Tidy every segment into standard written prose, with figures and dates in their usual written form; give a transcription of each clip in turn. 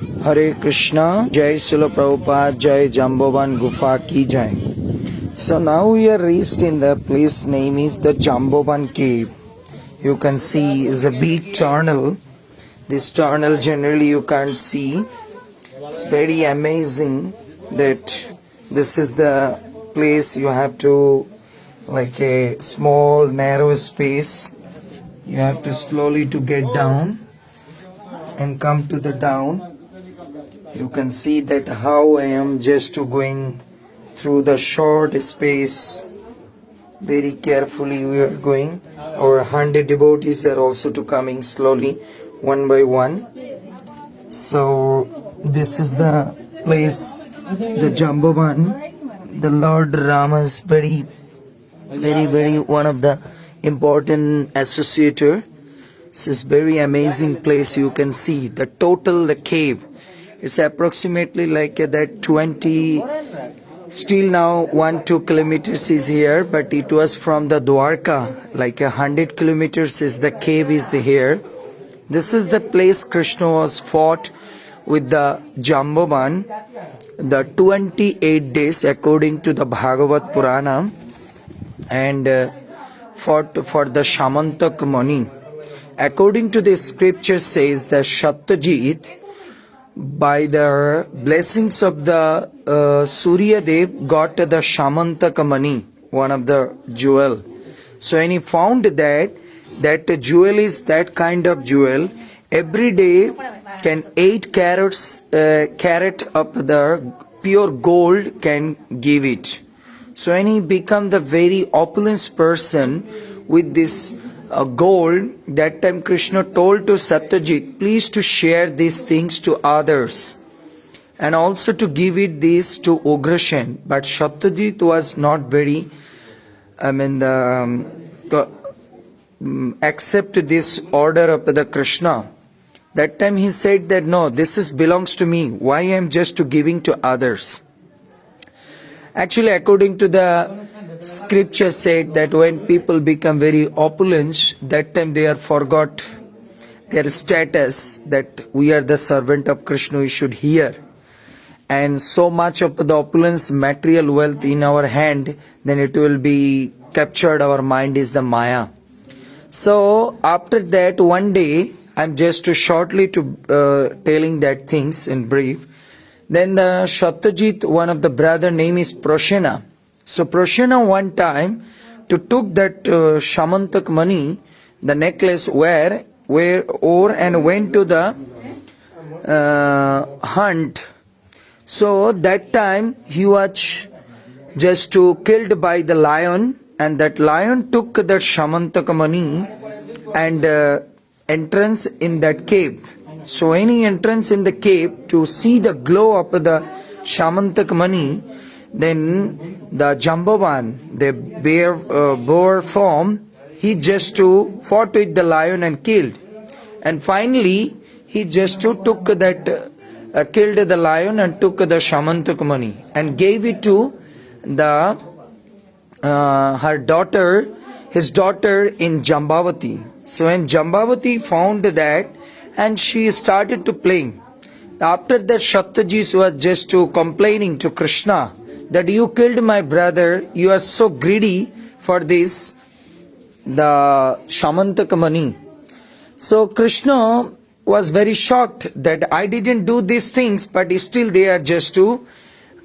Hare Krishna, Jai Srila Prabhupada, Jai Jambovan Gufa Ki Jai. So now we are reached in the place name is the Jambovan Cave. You can see is a big tunnel. This tunnel generally you can't see. It's very amazing that this is the place you have to, like a small narrow space. You have to slowly to get down and come to the down. You can see that how I am just going through the short space. Very carefully we are going. Our 100 devotees are also to coming slowly, one by one. So this is the place, the Jambovan. The Lord Rama's very one of the important associator. This is very amazing place. You can see the cave. It's approximately like that 20, still now 1-2 kilometers is here, but it was from the Dwarka, like 100 kilometers is the cave is here. This is the place Krishna was fought with the Jambovan, the 28 days according to the Bhagavad Purana, and fought for the Shamantak Mani. According to the scripture says that Satyajit, by the blessings of the Surya Dev, got the Shamantaka Mani, one of the jewel. So when he found that jewel is that kind of jewel, every day can 8 carat of the pure gold can give it. So when he become the very opulent person with this gold, that time Krishna told to Satyajit, please to share these things to others and also to give it this to Ugrasena. But Satyajit was not very, accept this order of the Krishna. That time he said that no, this belongs to me. Why I am just to giving to others? Actually, according to the scripture said that when people become very opulent, that time they are forgot their status, that we are the servant of Krishna, we should hear. And so much of the opulence, material wealth in our hand, then it will be captured, our mind is the Maya. So after that, one day, I'm just shortly telling that things in brief. Then the Satyajit, one of the brother name is Prashena. So Prashena one time to took that Shamantak Mani, the necklace where and went to the hunt. So that time he was just killed by the lion, and that lion took the Shamantak Mani and entrance in that cave. So any entrance in the cave to see the glow of the Shamantak Mani, then the Jambovan, the boar form, he just fought with the lion and killed. And finally, he just took that, killed the lion and took the Shamantak Mani and gave it to the her daughter, his daughter in Jambavati. So when Jambavati found that, and she started to playing. After that, Satyajit was just complaining to Krishna that you killed my brother, you are so greedy for this, the Shamantaka Mani. So Krishna was very shocked that I didn't do these things, but still they are just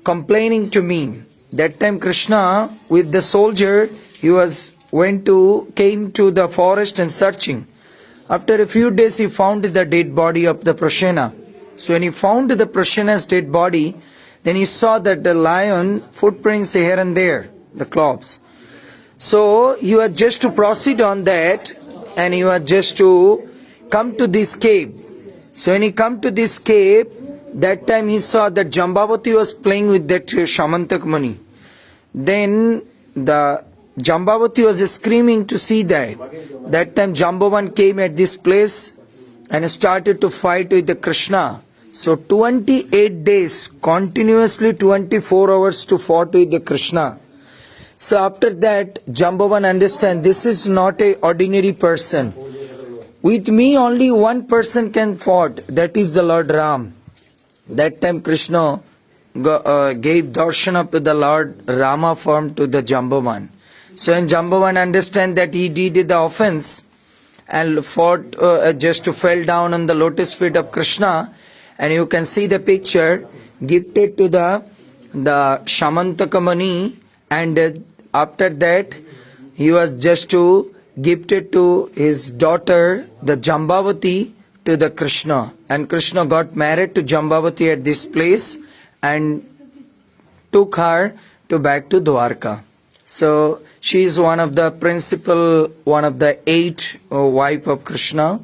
complaining to me. That time Krishna with the soldier, he came to the forest and searching. After a few days, he found the dead body of the Prashena. So when he found the Prashena's dead body, then he saw that the lion footprints here and there, the claws. So you are just to proceed on that, and you are just to come to this cave. So when he come to this cave, that time he saw that Jambavati was playing with that Shamantak Mani. Then the Jambavati was screaming to see that. That time Jambovan came at this place and started to fight with the Krishna. So 28 days, continuously 24 hours to fought with the Krishna. So after that, Jambovan understand this is not a ordinary person. With me only one person can fight, that is the Lord Ram. That time Krishna gave darshan to the Lord Rama form to the Jambavan. So when Jambavan understand that he did the offense and fought just to fell down on the lotus feet of Krishna, and you can see the picture gifted to the Shamantaka Muni, and after that he was just to gifted to his daughter the Jambavati to the Krishna, and Krishna got married to Jambavati at this place and took her to back to Dwarka. So she is one of the principal, one of the 8 wife of Krishna.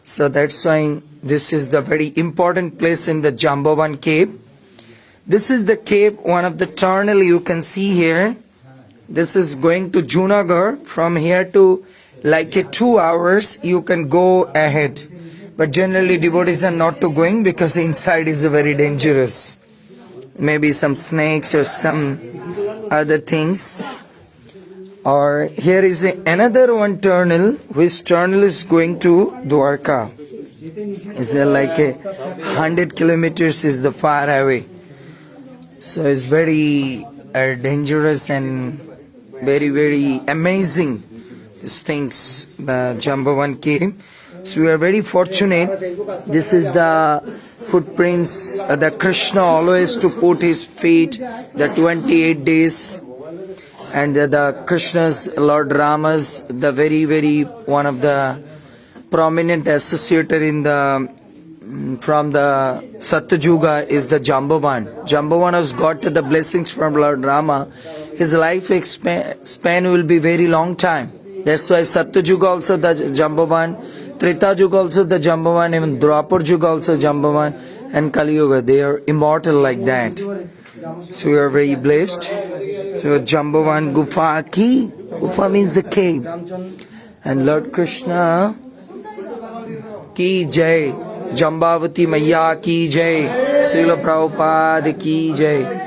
So that's why this is the very important place in the Jambavan cave. This is the cave, one of the tunnel you can see here. This is going to Junagadh. From here to like 2 hours you can go ahead. But generally devotees are not to going because inside is very dangerous. Maybe some snakes or some other things. Or here is another one tunnel, which tunnel is going to Dwarka. It's like 100 kilometers is the far away. So it's very dangerous and very, very amazing these things, the Jambavan cave. So we are very fortunate. This is the footprints that Krishna always to put his feet, the 28 days, and the Krishna's, Lord Rama's, the very, very one of the prominent associated in the from the Satyuga is the Jambavan. Jambavan has got the blessings from Lord Rama. His life span will be very long time. That's why Satyuga also the Jambavan, Treta Yuga also the Jambavan, even Dwapar Yuga also Jambavan, and Kali Yuga. They are immortal like that. So we are very blessed. So Jambavan Gufa ki, Gufa means the cave. And Lord Krishna ki jai, Jambavati Maya ki jai, Srila Prabhupada ki jai.